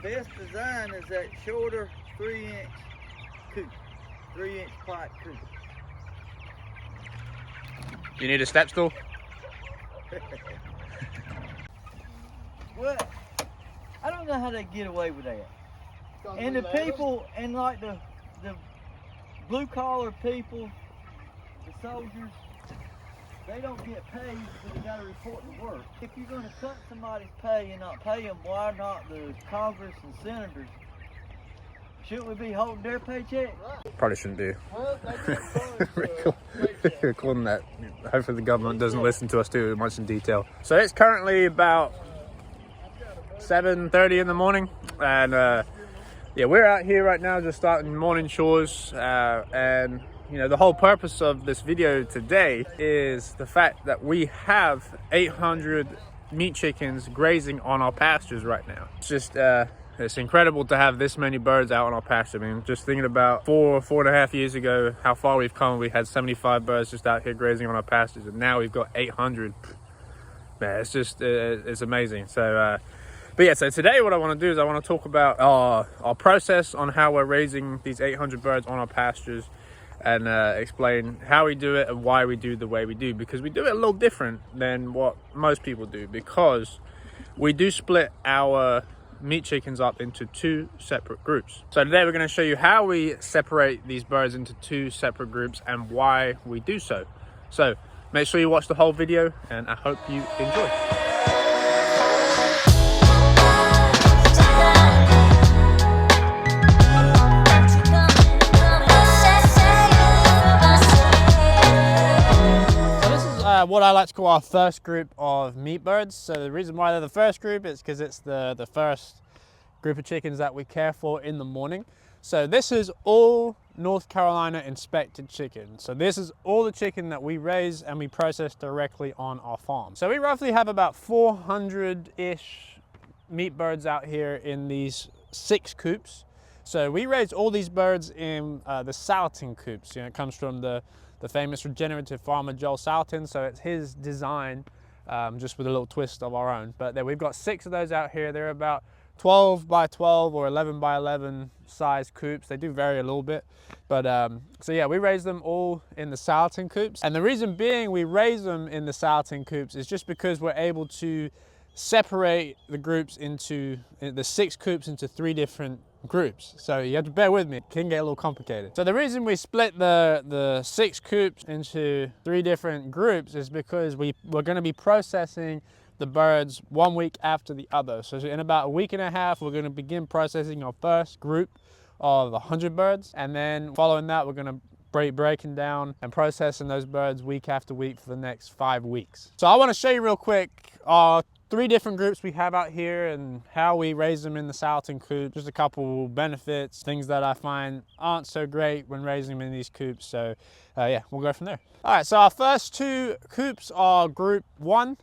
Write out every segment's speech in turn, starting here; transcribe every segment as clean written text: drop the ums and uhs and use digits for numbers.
best design is that shorter 3-inch coop, 3-inch pipe coop. You need a step stool? Well, I don't know how they get away with that. And the people, and like the blue collar people, the soldiers, they don't get paid, but they got to report to work. If you're going to cut somebody's pay and not pay them, why not the Congress and senators? Shouldn't we be holding their paycheck? Probably shouldn't be. Well, they Recording that. Hopefully the government doesn't listen to us too much in detail. So it's currently about 7:30 in the morning, and yeah, we're out here right now just starting morning chores, and you know, the whole purpose of this video today is the fact that we have 800 meat chickens grazing on our pastures right now. It's just it's incredible to have this many birds out on our pasture. I mean, just thinking about 4.5 years ago, how far we've come. We had 75 birds just out here grazing on our pastures, and now we've got 800. Man, it's just it's amazing. So but yeah, so today what I want to do is I want to talk about our process on how we're raising these 800 birds on our pastures, and explain how we do it and why we do the way we do, because we do it a little different than what most people do, because we do split our meat chickens up into 2 separate groups. So today we're going to show you how we separate these birds into 2 separate groups and why we do so. So make sure you watch the whole video, and I hope you enjoy. What I like to call our first group of meat birds. So the reason why they're the first group is because it's the first group of chickens that we care for in the morning. So this is all North Carolina inspected chicken. So this is all the chicken that we raise and we process directly on our farm. So we roughly have about 400-ish meat birds out here in these 6 coops. So we raise all these birds in the Salatin coops. You know, it comes from the famous regenerative farmer Joel Salatin, so it's his design, just with a little twist of our own. But then we've got 6 of those out here. They're about 12 by 12 or 11 by 11 size coops. They do vary a little bit, but so yeah, we raise them all in the Salatin coops. And the reason being we raise them in the Salatin coops is just because we're able to separate the groups into the 6 coops into 3 different groups. So you have to bear with me, it can get a little complicated. So the reason we split the 6 coops into 3 different groups is because we're going to be processing the birds 1 week after the other. So in about a week and a half, we're going to begin processing our first group of 100 birds, and then following that, we're going to breaking down and processing those birds week after week for the next 5 weeks. So I want to show you real quick our 3 different groups we have out here and how we raise them in the Salatin coop. Just a couple benefits, things that I find aren't so great when raising them in these coops. So yeah, we'll go from there. All right, so our first 2 coops are group 1.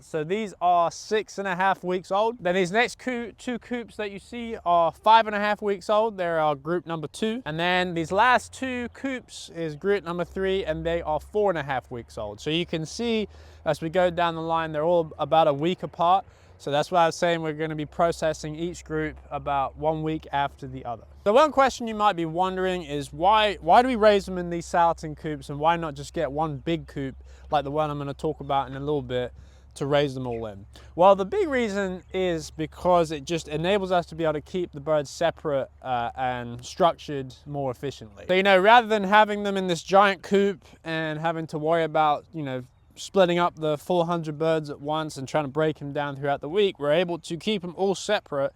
So these are 6.5 weeks old. Then these next 2 coops that you see are 5.5 weeks old. They're our group number 2. And then these last 2 coops is group number 3, and they are 4.5 weeks old. So you can see as we go down the line, they're all about a week apart. So that's why I was saying we're going to be processing each group about 1 week after the other. So one question you might be wondering is why do we raise them in these Salatin coops, and why not just get one big coop like the one I'm going to talk about in a little bit to raise them all in? Well, the big reason is because it just enables us to be able to keep the birds separate and structured more efficiently. So, you know, rather than having them in this giant coop and having to worry about, you know, splitting up the 400 birds at once and trying to break them down throughout the week, we're able to keep them all separate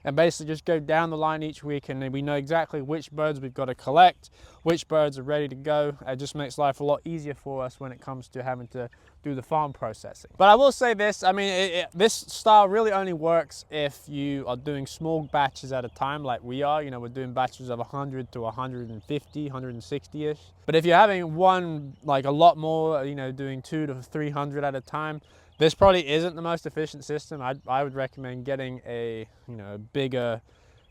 and basically just go down the line each week, and then we know exactly which birds we've got to collect, which birds are ready to go. It just makes life a lot easier for us when it comes to having to do the farm processing. But I will say this, I mean, this style really only works if you are doing small batches at a time like we are. You know, we're doing batches of 100 to 150, 160-ish. But if you're having one, like a lot more, you know, doing 200 to 300 at a time, this probably isn't the most efficient system. I would recommend getting a, you know, bigger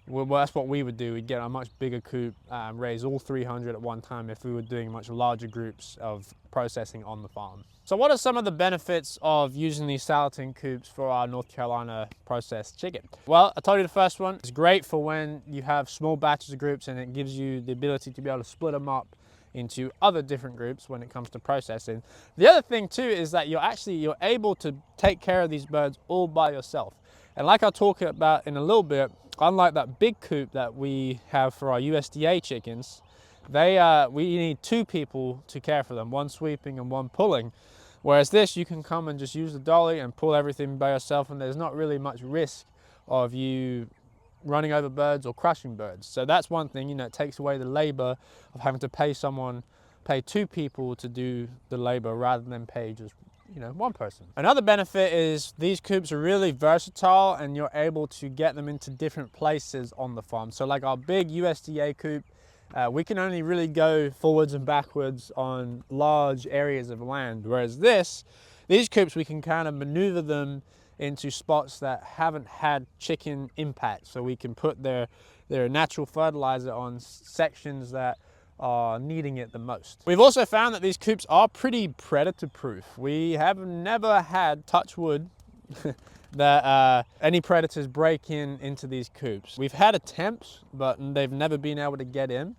well, that's what we would do. We'd get a much bigger coop, raise all 300 at one time if we were doing much larger groups of processing on the farm. So what are some of the benefits of using these Salatin coops for our North Carolina processed chicken? Well, I told you the first one. It's great for when you have small batches of groups, and it gives you the ability to be able to split them up into other different groups when it comes to processing. The other thing too is that you're able to take care of these birds all by yourself. And like I'll talk about in a little bit, unlike that big coop that we have for our USDA chickens, we need 2 people to care for them, one sweeping and one pulling. Whereas this, you can come and just use the dolly and pull everything by yourself, and there's not really much risk of you running over birds or crushing birds. So that's one thing, you know, it takes away the labor of having to pay 2 people to do the labor rather than pay just, you know, 1 person. Another benefit is these coops are really versatile, and you're able to get them into different places on the farm. So like our big USDA coop, we can only really go forwards and backwards on large areas of land, whereas these coops, we can kind of maneuver them into spots that haven't had chicken impact, so we can put their natural fertilizer on sections that are needing it the most. We've also found that these coops are pretty predator proof. We have never had, touch wood, that any predators break into these coops. We've had attempts, but they've never been able to get in.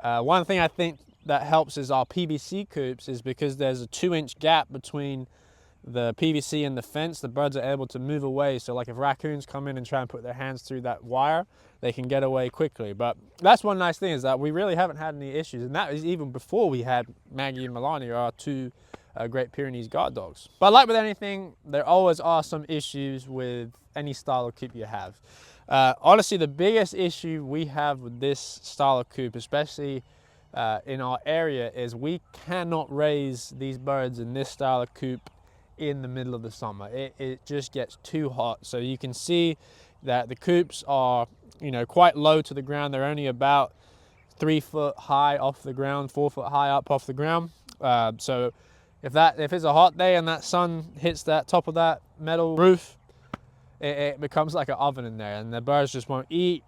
One thing I think that helps is our PVC coops, is because there's a 2-inch gap between the PVC and the fence, the birds are able to move away. So like if raccoons come in and try and put their hands through that wire, they can get away quickly. But that's one nice thing, is that we really haven't had any issues. And that is even before we had Maggie and Melania, our 2 Great Pyrenees guard dogs. But like with anything, there always are some issues with any style of coop you have. Honestly, the biggest issue we have with this style of coop, especially in our area, is we cannot raise these birds in this style of coop in the middle of the summer. It just gets too hot. So you can see that the coops are, you know, quite low to the ground. They're only about 3 foot high off the ground, 4 foot high up off the ground. So if it's a hot day and that sun hits that top of that metal roof, it becomes like an oven in there, and the birds just won't eat.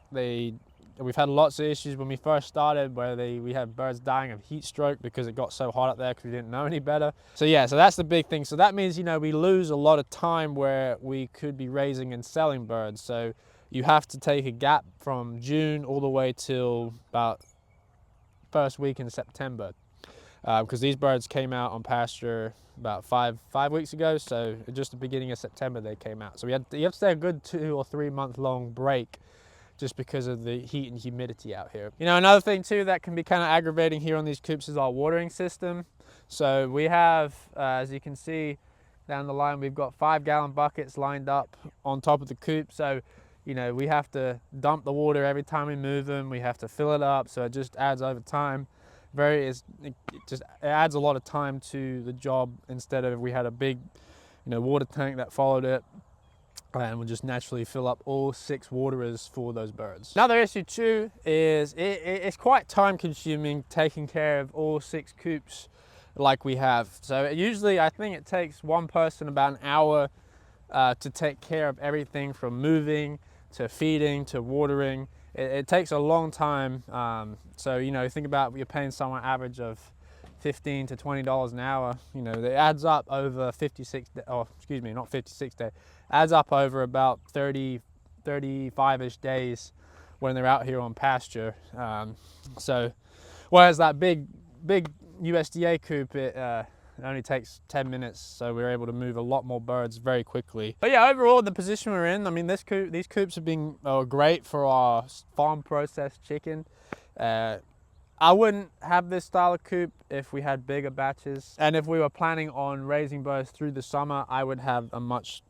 We've had lots of issues when we first started where we had birds dying of heat stroke because it got so hot up there because we didn't know any better. So yeah, so that's the big thing. So that means, you know, we lose a lot of time where we could be raising and selling birds. So you have to take a gap from June all the way till about first week in September, because these birds came out on pasture about five weeks ago. So just the beginning of September they came out. So you have to stay a good 2 or 3 month long break, just because of the heat and humidity out here. You know, another thing too that can be kind of aggravating here on these coops is our watering system. So we have, as you can see down the line, we've got 5-gallon buckets lined up on top of the coop. So, you know, we have to dump the water every time we move them. We have to fill it up, so it just adds over time. It adds a lot of time to the job, instead of if we had a big, you know, water tank that followed it, and we'll just naturally fill up all 6 waterers for those birds. Another issue too is it's quite time consuming taking care of all 6 coops like we have. So usually I think it takes one person about an hour to take care of everything from moving to feeding to watering. It takes a long time. So, you know, think about you're paying someone an average of $15 to $20 an hour. You know, it adds up over 56 days, oh, excuse me, not 56 days, adds up over about 35-ish days when they're out here on pasture. So whereas that big USDA coop, it only takes 10 minutes, so we're able to move a lot more birds very quickly. But yeah, overall, the position we're in, I mean, these coops have been great for our farm processed chicken. I wouldn't have this style of coop if we had bigger batches, and if we were planning on raising birds through the summer, I would have a much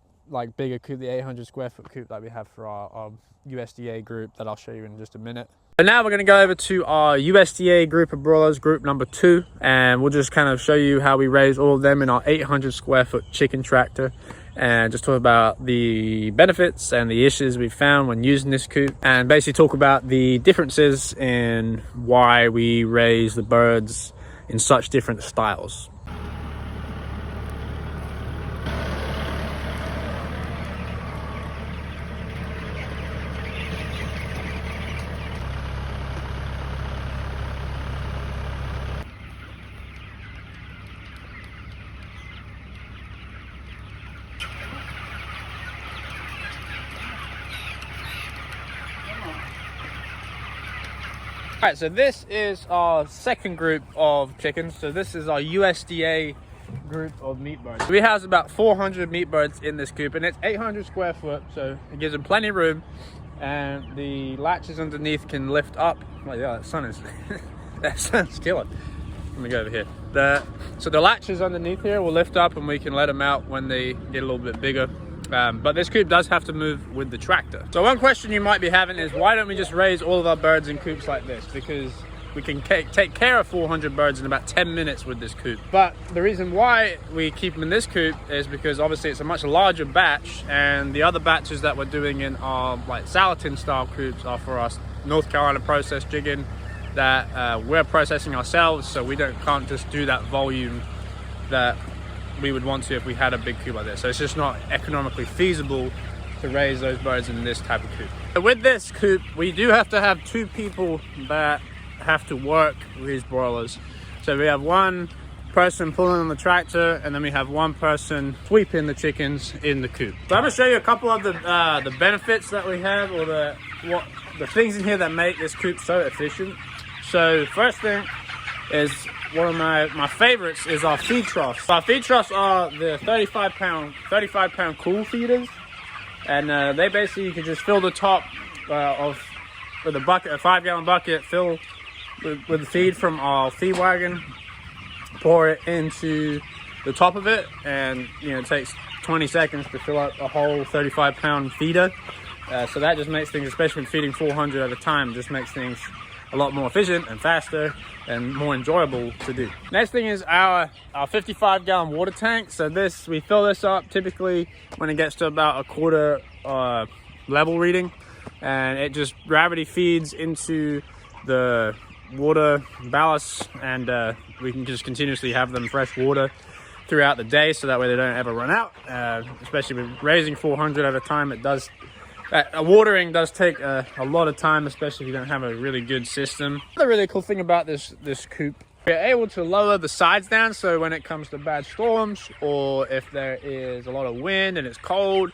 bigger coop, the 800 square foot coop that we have for our USDA group that I'll show you in just a minute. So now we're going to go over to our USDA group of broilers, group number 2, and we'll just kind of show you how we raise all of them in our 800 square foot chicken tractor, and just talk about the benefits and the issues we found when using this coop, and basically talk about the differences in why we raise the birds in such different styles. All right, so this is our second group of chickens. So this is our USDA group of meat birds. We have about 400 meat birds in this coop, and it's 800 square foot, so it gives them plenty of room. And the latches underneath can lift up. Oh yeah, that sun is that sun's killing. Let me go over here. So the latches underneath here will lift up, and we can let them out when they get a little bit bigger. But this coop does have to move with the tractor. So one question you might be having is, why don't we just raise all of our birds in coops like this? Because we can take care of 400 birds in about 10 minutes with this coop. But the reason why we keep them in this coop is because obviously it's a much larger batch, and the other batches that we're doing in our like Salatin-style coops are for us North Carolina processed chicken that we're processing ourselves, so we can't just do that volume that we would want to if we had a big coop like this. So it's just not economically feasible to raise those birds in this type of coop. So with this coop, we do have to have 2 people that have to work these broilers. So we have one person pulling on the tractor, and then we have one person sweeping the chickens in the coop. So I'm gonna show you a couple of the benefits that we have, or the things in here that make this coop so efficient. So first thing is, one of my favorites is our feed troughs. So our feed troughs are the 35 pound cool feeders, and they basically, you can just fill the top with a bucket, a 5-gallon bucket, fill with the feed from our feed wagon, pour it into the top of it, and it takes 20 seconds to fill up a whole 35 pound feeder. So that just makes things, especially when feeding 400 at a time, just makes things a lot more efficient and faster and more enjoyable to do. Next thing is our 55-gallon water tank. So we fill this up typically when it gets to about a quarter level reading, and it just gravity feeds into the water ballast, and we can just continuously have them fresh water throughout the day, so that way they don't ever run out. Especially with raising 400 at a time, watering does take a lot of time, especially if you don't have a really good system. The really cool thing about this coop, we're able to lower the sides down, so when it comes to bad storms, or if there is a lot of wind and it's cold,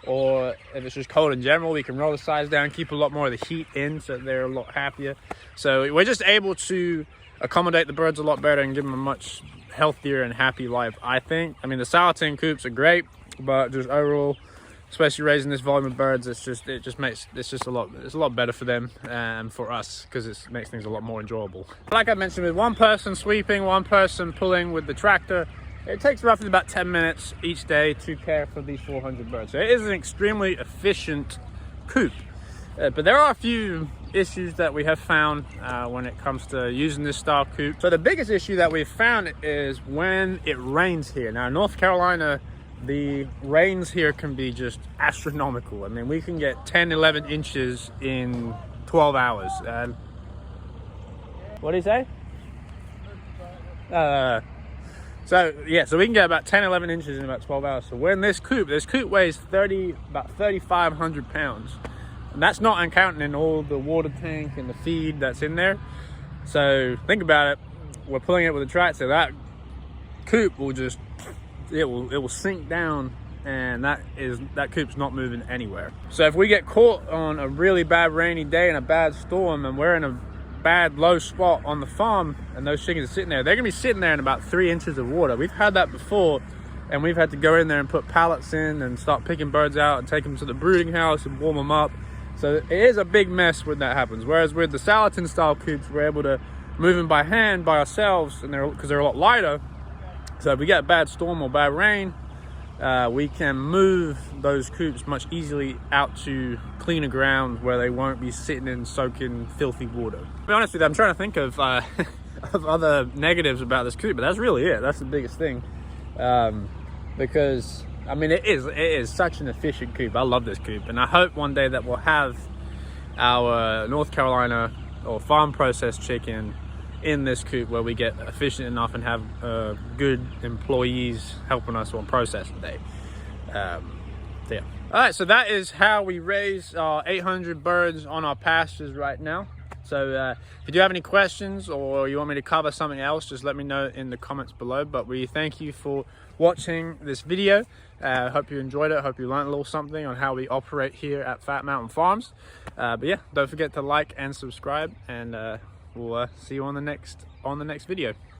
or if it's just cold in general, we can roll the sides down, keep a lot more of the heat in, so they're a lot happier. So we're just able to accommodate the birds a lot better and give them a much healthier and happy life, I think. I mean, the Salatin coops are great, but just overall, especially raising this volume of birds, it's a lot better for them and for us, because it makes things a lot more enjoyable. Like I mentioned, with one person sweeping, one person pulling with the tractor, it takes roughly about 10 minutes each day to care for these 400 birds. So it is an extremely efficient coop. But there are a few issues that we have found when it comes to using this style coop. So the biggest issue that we've found is when it rains here. Now in North Carolina, the rains here can be just astronomical. I mean, we can get 10, 11 inches in 12 hours. What do you say? So we can get about 10, 11 inches in about 12 hours. So when this coop weighs about 3,500 pounds. And that's not counting all the water tank and the feed that's in there. So think about it. We're pulling it with a tractor. That coop will just, it will sink down, and that coop's not moving anywhere. So if we get caught on a really bad rainy day and a bad storm, and we're in a bad low spot on the farm, and those chickens are sitting there, they're gonna be sitting there in about 3 inches of water. We've had that before, and we've had to go in there and put pallets in and start picking birds out and take them to the brooding house and warm them up. So it is a big mess when that happens. Whereas with the Salatin style coops, we're able to move them by hand by ourselves, and because they're a lot lighter. So if we get a bad storm or bad rain, we can move those coops much easily out to cleaner ground where they won't be sitting in soaking filthy water. To be honest with you, I'm trying to think of other negatives about this coop, but that's really it. That's the biggest thing. Because I mean, it is such an efficient coop. I love this coop, and I hope one day that we'll have our North Carolina or farm processed chicken in this coop where we get efficient enough and have good employees helping us on processing day. Yeah. All right, so that is how we raise 800 birds on our pastures right now. So if you do have any questions or you want me to cover something else, just let me know in the comments below. But we thank you for watching this video. Hope you enjoyed it. Hope you learned a little something on how we operate here at Fat Mountain Farms. But yeah, don't forget to like and subscribe, and we'll see you on the next video.